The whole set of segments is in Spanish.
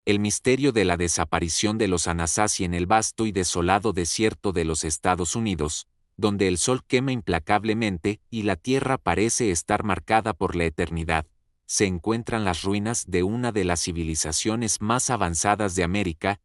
El misterio de la desaparición de los Anasazi en el vasto y desolado desierto de los Estados Unidos, donde el sol quema implacablemente y la tierra parece estar marcada por la eternidad, se encuentran las ruinas de una de las civilizaciones más avanzadas de América,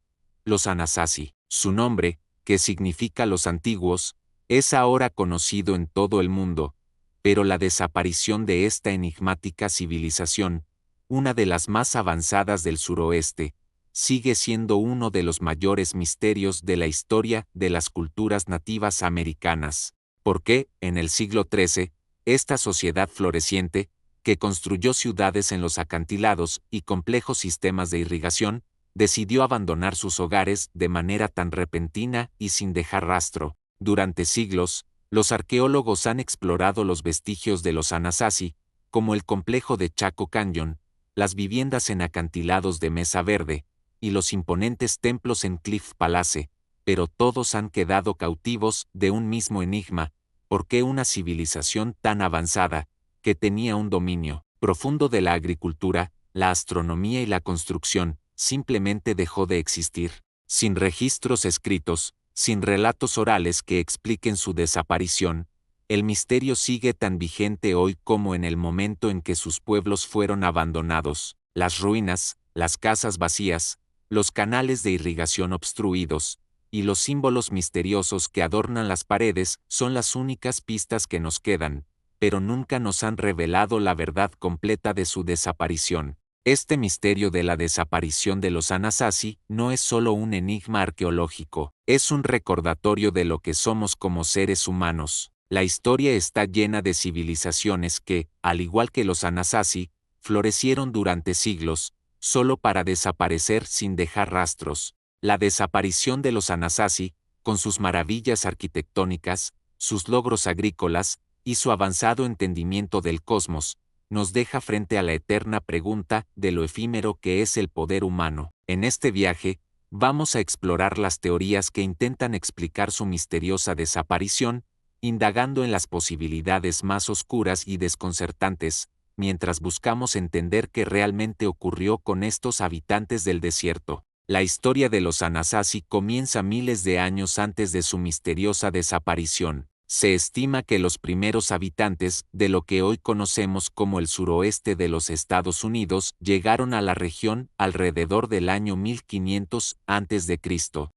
los Anasazi. Su nombre, que significa los antiguos, es ahora conocido en todo el mundo, pero la desaparición de esta enigmática civilización, una de las más avanzadas del suroeste, sigue siendo uno de los mayores misterios de la historia de las culturas nativas americanas. ¿Por qué, en el siglo XIII, esta sociedad floreciente, que construyó ciudades en los acantilados y complejos sistemas de irrigación, decidió abandonar sus hogares de manera tan repentina y sin dejar rastro? Durante siglos, los arqueólogos han explorado los vestigios de los Anasazi, como el complejo de Chaco Canyon, las viviendas en acantilados de Mesa Verde, y los imponentes templos en Cliff Palace, pero todos han quedado cautivos de un mismo enigma: ¿por qué una civilización tan avanzada, que tenía un dominio profundo de la agricultura, la astronomía y la construcción, simplemente dejó de existir? Sin registros escritos, sin relatos orales que expliquen su desaparición, el misterio sigue tan vigente hoy como en el momento en que sus pueblos fueron abandonados. Las ruinas, las casas vacías, los canales de irrigación obstruidos, y los símbolos misteriosos que adornan las paredes son las únicas pistas que nos quedan, pero nunca nos han revelado la verdad completa de su desaparición. Este misterio de la desaparición de los Anasazi no es solo un enigma arqueológico, es un recordatorio de lo que somos como seres humanos. La historia está llena de civilizaciones que, al igual que los Anasazi, florecieron durante siglos, solo para desaparecer sin dejar rastros. La desaparición de los Anasazi, con sus maravillas arquitectónicas, sus logros agrícolas y su avanzado entendimiento del cosmos, nos deja frente a la eterna pregunta de lo efímero que es el poder humano. En este viaje, vamos a explorar las teorías que intentan explicar su misteriosa desaparición, indagando en las posibilidades más oscuras y desconcertantes, mientras buscamos entender qué realmente ocurrió con estos habitantes del desierto. La historia de los Anasazi comienza miles de años antes de su misteriosa desaparición. Se estima que los primeros habitantes de lo que hoy conocemos como el suroeste de los Estados Unidos llegaron a la región alrededor del año 1500 a.C.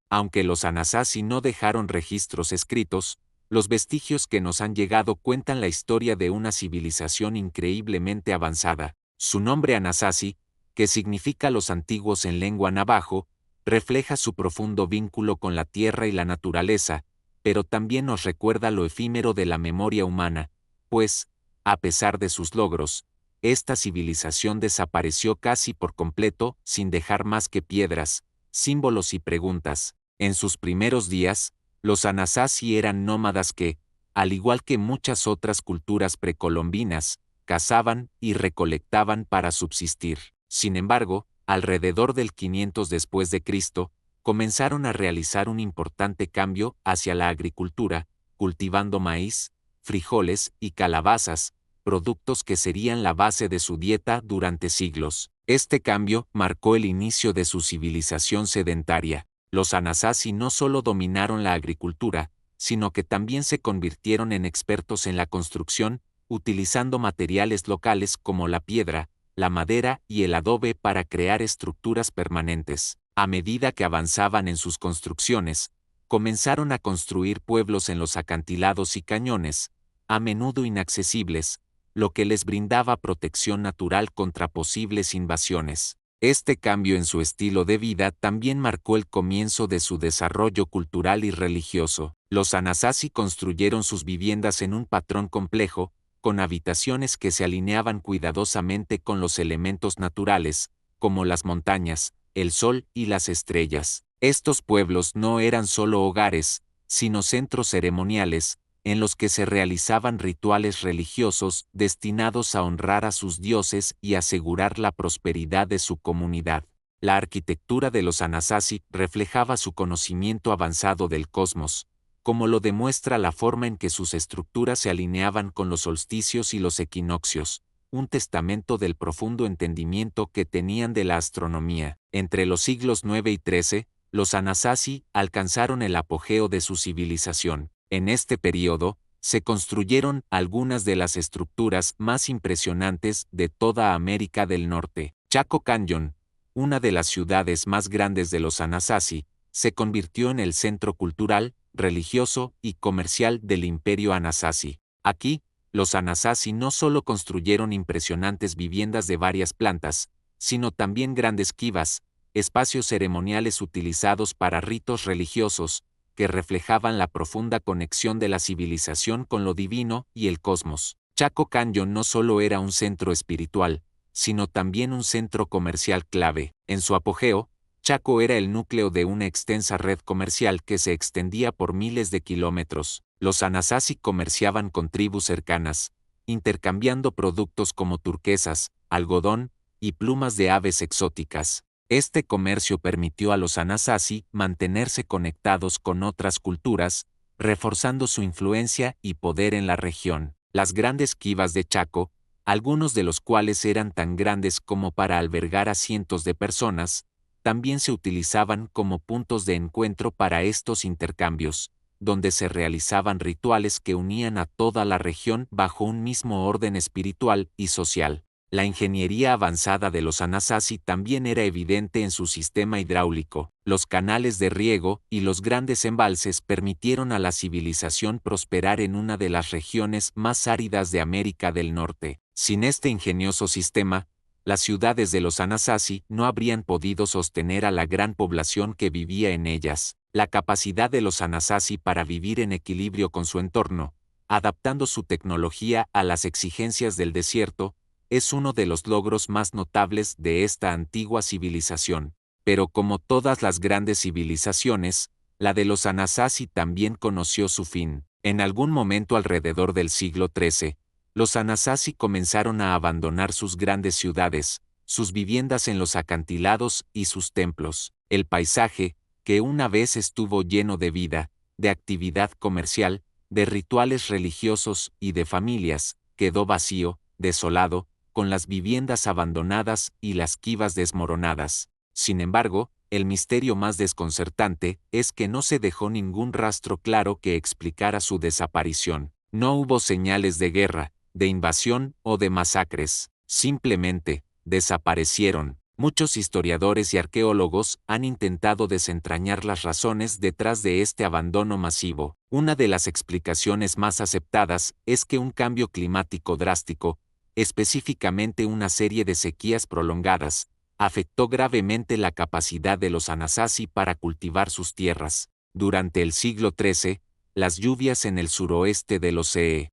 Aunque los Anasazi no dejaron registros escritos, los vestigios que nos han llegado cuentan la historia de una civilización increíblemente avanzada. Su nombre Anasazi, que significa los antiguos en lengua navajo, refleja su profundo vínculo con la tierra y la naturaleza, pero también nos recuerda lo efímero de la memoria humana, pues, a pesar de sus logros, esta civilización desapareció casi por completo, sin dejar más que piedras, símbolos y preguntas. En sus primeros días, los Anasazi eran nómadas que, al igual que muchas otras culturas precolombinas, cazaban y recolectaban para subsistir. Sin embargo, alrededor del 500 después de Cristo, comenzaron a realizar un importante cambio hacia la agricultura, cultivando maíz, frijoles y calabazas, productos que serían la base de su dieta durante siglos. Este cambio marcó el inicio de su civilización sedentaria. Los Anasazi no solo dominaron la agricultura, sino que también se convirtieron en expertos en la construcción, utilizando materiales locales como la piedra, la madera y el adobe para crear estructuras permanentes. A medida que avanzaban en sus construcciones, comenzaron a construir pueblos en los acantilados y cañones, a menudo inaccesibles, lo que les brindaba protección natural contra posibles invasiones. Este cambio en su estilo de vida también marcó el comienzo de su desarrollo cultural y religioso. Los Anasazi construyeron sus viviendas en un patrón complejo, con habitaciones que se alineaban cuidadosamente con los elementos naturales, como las montañas, el sol y las estrellas. Estos pueblos no eran solo hogares, sino centros ceremoniales, en los que se realizaban rituales religiosos destinados a honrar a sus dioses y asegurar la prosperidad de su comunidad. La arquitectura de los Anasazi reflejaba su conocimiento avanzado del cosmos, como lo demuestra la forma en que sus estructuras se alineaban con los solsticios y los equinoccios, un testamento del profundo entendimiento que tenían de la astronomía. Entre los siglos IX y XIII, los Anasazi alcanzaron el apogeo de su civilización. En este período, se construyeron algunas de las estructuras más impresionantes de toda América del Norte. Chaco Canyon, una de las ciudades más grandes de los Anasazi, se convirtió en el centro cultural, religioso y comercial del Imperio Anasazi. Aquí, los Anasazi no solo construyeron impresionantes viviendas de varias plantas, sino también grandes kivas, espacios ceremoniales utilizados para ritos religiosos, que reflejaban la profunda conexión de la civilización con lo divino y el cosmos. Chaco Canyon no solo era un centro espiritual, sino también un centro comercial clave. En su apogeo, Chaco era el núcleo de una extensa red comercial que se extendía por miles de kilómetros. Los Anasazi comerciaban con tribus cercanas, intercambiando productos como turquesas, algodón y plumas de aves exóticas. Este comercio permitió a los Anasazi mantenerse conectados con otras culturas, reforzando su influencia y poder en la región. Las grandes kivas de Chaco, algunos de los cuales eran tan grandes como para albergar a cientos de personas, también se utilizaban como puntos de encuentro para estos intercambios, donde se realizaban rituales que unían a toda la región bajo un mismo orden espiritual y social. La ingeniería avanzada de los Anasazi también era evidente en su sistema hidráulico. Los canales de riego y los grandes embalses permitieron a la civilización prosperar en una de las regiones más áridas de América del Norte. Sin este ingenioso sistema, las ciudades de los Anasazi no habrían podido sostener a la gran población que vivía en ellas. La capacidad de los Anasazi para vivir en equilibrio con su entorno, adaptando su tecnología a las exigencias del desierto, es uno de los logros más notables de esta antigua civilización. Pero como todas las grandes civilizaciones, la de los Anasazi también conoció su fin. En algún momento alrededor del siglo XIII, los Anasazi comenzaron a abandonar sus grandes ciudades, sus viviendas en los acantilados y sus templos. El paisaje, que una vez estuvo lleno de vida, de actividad comercial, de rituales religiosos y de familias, quedó vacío, desolado, con las viviendas abandonadas y las kivas desmoronadas. Sin embargo, el misterio más desconcertante es que no se dejó ningún rastro claro que explicara su desaparición. No hubo señales de guerra, de invasión o de masacres. Simplemente, desaparecieron. Muchos historiadores y arqueólogos han intentado desentrañar las razones detrás de este abandono masivo. Una de las explicaciones más aceptadas es que un cambio climático drástico, específicamente una serie de sequías prolongadas, afectó gravemente la capacidad de los Anasazi para cultivar sus tierras. Durante el siglo XIII, las lluvias en el suroeste de los EU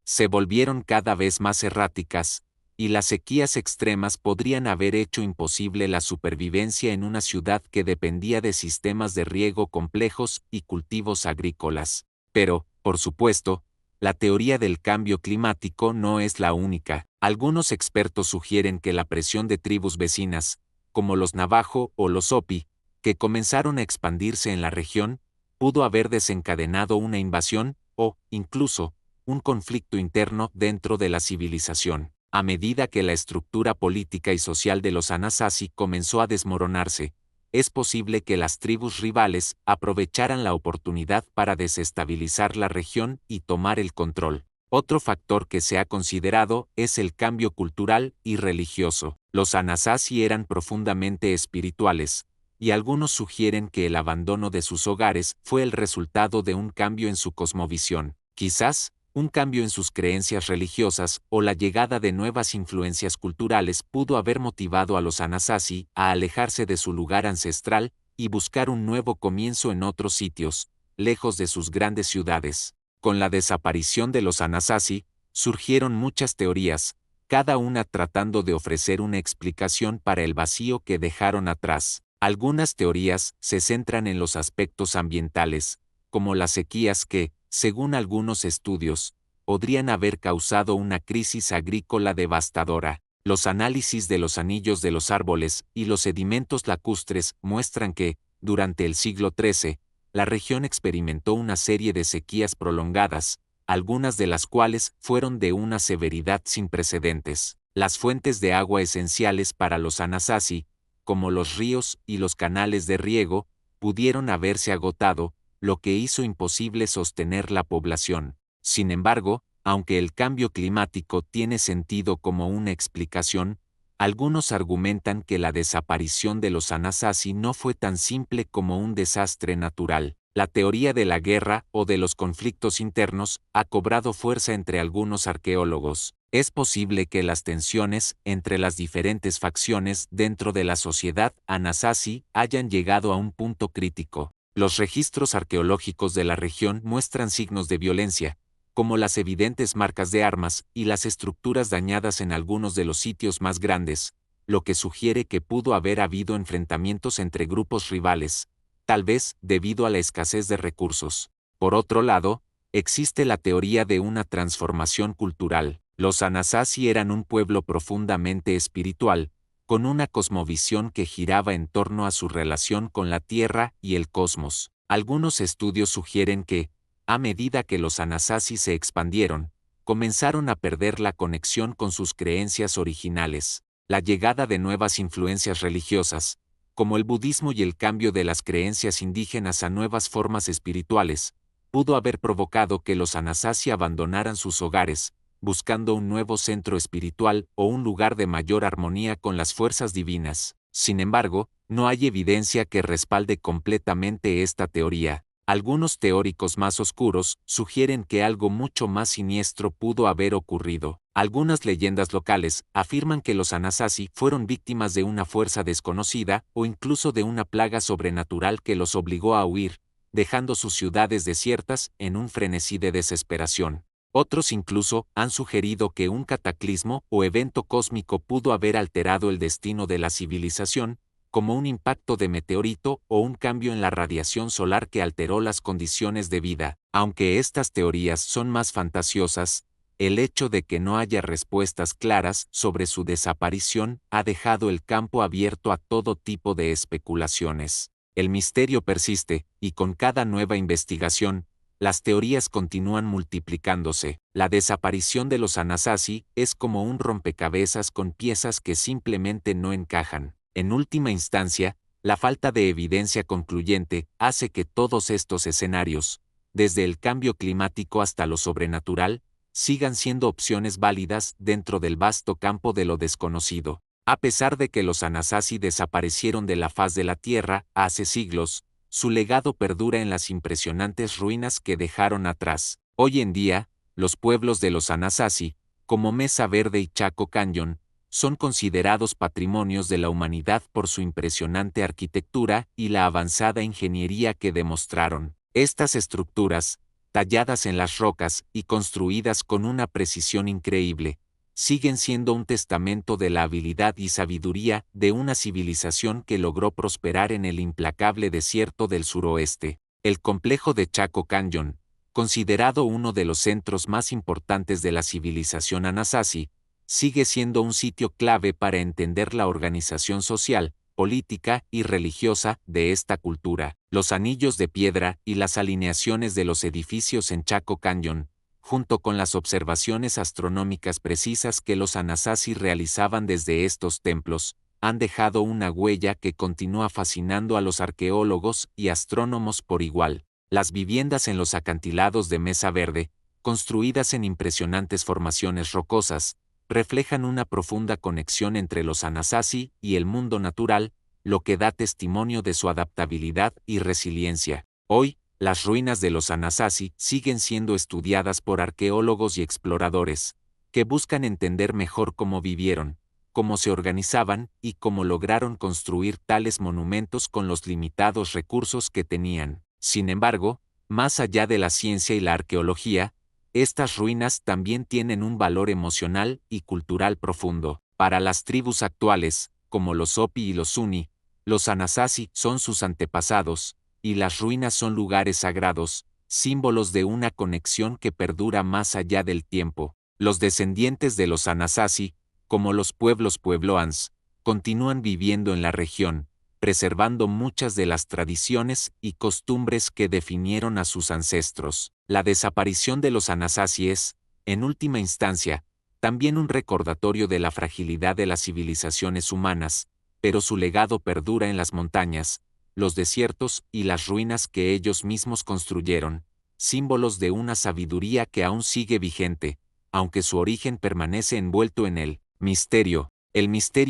se volvieron cada vez más erráticas, y las sequías extremas podrían haber hecho imposible la supervivencia en una ciudad que dependía de sistemas de riego complejos y cultivos agrícolas. Pero, por supuesto, la teoría del cambio climático no es la única. Algunos expertos sugieren que la presión de tribus vecinas, como los Navajo o los Hopi, que comenzaron a expandirse en la región, pudo haber desencadenado una invasión o, incluso, un conflicto interno dentro de la civilización. A medida que la estructura política y social de los Anasazi comenzó a desmoronarse, es posible que las tribus rivales aprovecharan la oportunidad para desestabilizar la región y tomar el control. Otro factor que se ha considerado es el cambio cultural y religioso. Los Anasazi eran profundamente espirituales, y algunos sugieren que el abandono de sus hogares fue el resultado de un cambio en su cosmovisión. Quizás, un cambio en sus creencias religiosas o la llegada de nuevas influencias culturales pudo haber motivado a los Anasazi a alejarse de su lugar ancestral y buscar un nuevo comienzo en otros sitios, lejos de sus grandes ciudades. Con la desaparición de los Anasazi, surgieron muchas teorías, cada una tratando de ofrecer una explicación para el vacío que dejaron atrás. Algunas teorías se centran en los aspectos ambientales, como las sequías que, según algunos estudios, podrían haber causado una crisis agrícola devastadora. Los análisis de los anillos de los árboles y los sedimentos lacustres muestran que, durante el siglo XIII, la región experimentó una serie de sequías prolongadas, algunas de las cuales fueron de una severidad sin precedentes. Las fuentes de agua esenciales para los Anasazi, como los ríos y los canales de riego, pudieron haberse agotado, lo que hizo imposible sostener la población. Sin embargo, aunque el cambio climático tiene sentido como una explicación, algunos argumentan que la desaparición de los Anasazi no fue tan simple como un desastre natural. La teoría de la guerra o de los conflictos internos ha cobrado fuerza entre algunos arqueólogos. Es posible que las tensiones entre las diferentes facciones dentro de la sociedad Anasazi hayan llegado a un punto crítico. Los registros arqueológicos de la región muestran signos de violencia, como las evidentes marcas de armas y las estructuras dañadas en algunos de los sitios más grandes, lo que sugiere que pudo haber habido enfrentamientos entre grupos rivales, tal vez debido a la escasez de recursos. Por otro lado, existe la teoría de una transformación cultural. Los Anasazi eran un pueblo profundamente espiritual, con una cosmovisión que giraba en torno a su relación con la Tierra y el cosmos. Algunos estudios sugieren que, a medida que los Anasazi se expandieron, comenzaron a perder la conexión con sus creencias originales. La llegada de nuevas influencias religiosas, como el budismo y el cambio de las creencias indígenas a nuevas formas espirituales, pudo haber provocado que los Anasazi abandonaran sus hogares, buscando un nuevo centro espiritual o un lugar de mayor armonía con las fuerzas divinas. Sin embargo, no hay evidencia que respalde completamente esta teoría. Algunos teóricos más oscuros sugieren que algo mucho más siniestro pudo haber ocurrido. Algunas leyendas locales afirman que los Anasazi fueron víctimas de una fuerza desconocida o incluso de una plaga sobrenatural que los obligó a huir, dejando sus ciudades desiertas en un frenesí de desesperación. Otros incluso han sugerido que un cataclismo o evento cósmico pudo haber alterado el destino de la civilización, como un impacto de meteorito o un cambio en la radiación solar que alteró las condiciones de vida. Aunque estas teorías son más fantasiosas, el hecho de que no haya respuestas claras sobre su desaparición ha dejado el campo abierto a todo tipo de especulaciones. El misterio persiste, y con cada nueva investigación, las teorías continúan multiplicándose. La desaparición de los Anasazi es como un rompecabezas con piezas que simplemente no encajan. En última instancia, la falta de evidencia concluyente hace que todos estos escenarios, desde el cambio climático hasta lo sobrenatural, sigan siendo opciones válidas dentro del vasto campo de lo desconocido. A pesar de que los Anasazi desaparecieron de la faz de la Tierra hace siglos, su legado perdura en las impresionantes ruinas que dejaron atrás. Hoy en día, los pueblos de los Anasazi, como Mesa Verde y Chaco Canyon, son considerados patrimonios de la humanidad por su impresionante arquitectura y la avanzada ingeniería que demostraron. Estas estructuras, talladas en las rocas y construidas con una precisión increíble, siguen siendo un testamento de la habilidad y sabiduría de una civilización que logró prosperar en el implacable desierto del suroeste. El complejo de Chaco Canyon, considerado uno de los centros más importantes de la civilización Anasazi, sigue siendo un sitio clave para entender la organización social, política y religiosa de esta cultura. Los anillos de piedra y las alineaciones de los edificios en Chaco Canyon, junto con las observaciones astronómicas precisas que los Anasazi realizaban desde estos templos, han dejado una huella que continúa fascinando a los arqueólogos y astrónomos por igual. Las viviendas en los acantilados de Mesa Verde, construidas en impresionantes formaciones rocosas, reflejan una profunda conexión entre los Anasazi y el mundo natural, lo que da testimonio de su adaptabilidad y resiliencia. Hoy, las ruinas de los Anasazi siguen siendo estudiadas por arqueólogos y exploradores, que buscan entender mejor cómo vivieron, cómo se organizaban y cómo lograron construir tales monumentos con los limitados recursos que tenían. Sin embargo, más allá de la ciencia y la arqueología, estas ruinas también tienen un valor emocional y cultural profundo. Para las tribus actuales, como los Hopi y los Zuni, los Anasazi son sus antepasados, y las ruinas son lugares sagrados, símbolos de una conexión que perdura más allá del tiempo. Los descendientes de los Anasazi, como los pueblos puebloans, continúan viviendo en la región, preservando muchas de las tradiciones y costumbres que definieron a sus ancestros. La desaparición de los Anasazi es, en última instancia, también un recordatorio de la fragilidad de las civilizaciones humanas, pero su legado perdura en las montañas, los desiertos y las ruinas que ellos mismos construyeron, símbolos de una sabiduría que aún sigue vigente, aunque su origen permanece envuelto en el misterio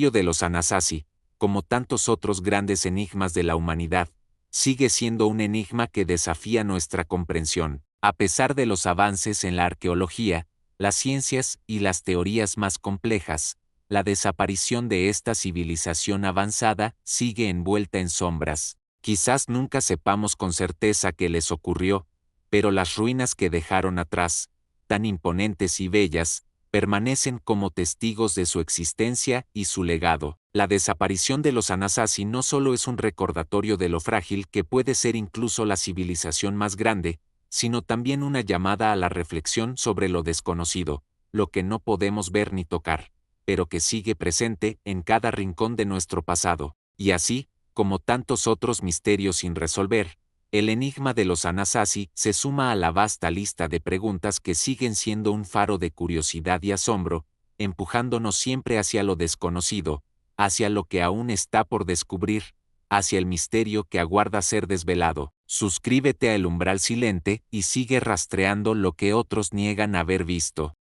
de los Anasazi, como tantos otros grandes enigmas de la humanidad, sigue siendo un enigma que desafía nuestra comprensión. A pesar de los avances en la arqueología, las ciencias y las teorías más complejas, la desaparición de esta civilización avanzada sigue envuelta en sombras. Quizás nunca sepamos con certeza qué les ocurrió, pero las ruinas que dejaron atrás, tan imponentes y bellas, permanecen como testigos de su existencia y su legado. La desaparición de los Anasazi no solo es un recordatorio de lo frágil que puede ser incluso la civilización más grande, sino también una llamada a la reflexión sobre lo desconocido, lo que no podemos ver ni tocar, pero que sigue presente en cada rincón de nuestro pasado. Y así, como tantos otros misterios sin resolver, el enigma de los Anasazi se suma a la vasta lista de preguntas que siguen siendo un faro de curiosidad y asombro, empujándonos siempre hacia lo desconocido, hacia lo que aún está por descubrir, hacia el misterio que aguarda ser desvelado. Suscríbete a El Umbral Silente y sigue rastreando lo que otros niegan haber visto.